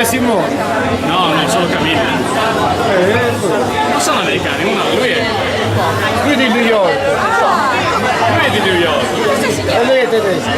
Simone. No, non solo Camilla. Non sono americani, lui è Di New York. di New York. E lei è tedesco.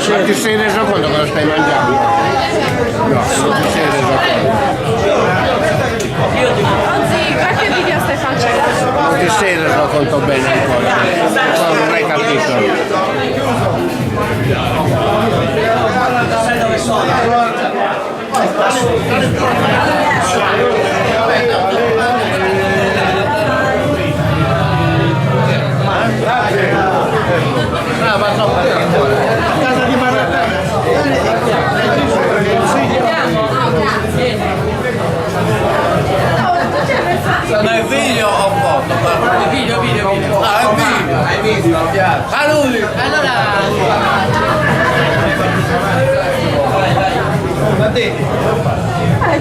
Ma ti sei reso conto cosa stai mangiando? No, non ti sei reso conto. Oggi qualche video stai facendo? Non ti sei reso conto bene ancora. Non hai capito. Casa di Ma è video o foto? Video. Ah, è video. Saluti!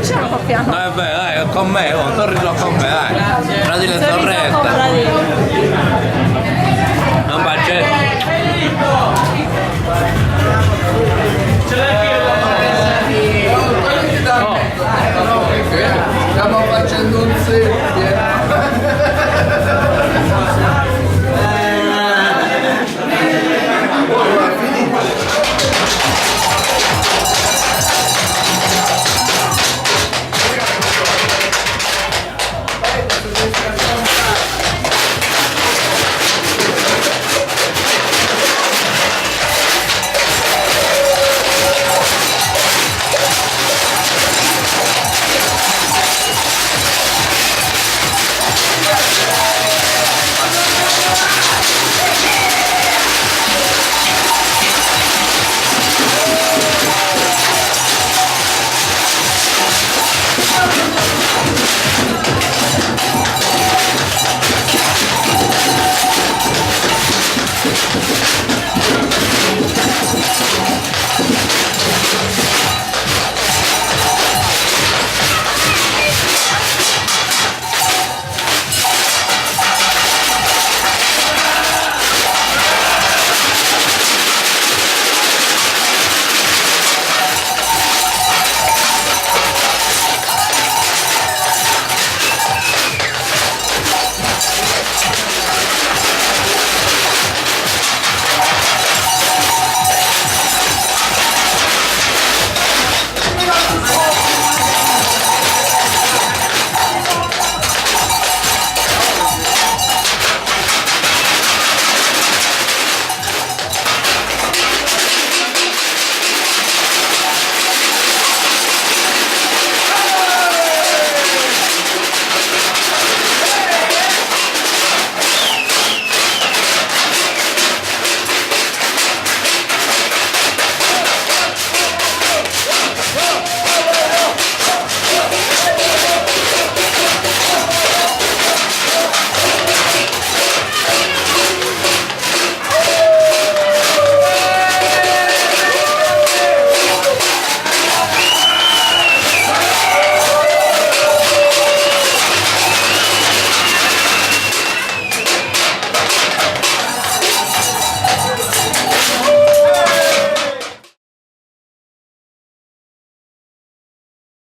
C'è un po' piano. Vabbè, dai, con me, tornilo con me, dai. Prendi le torrette.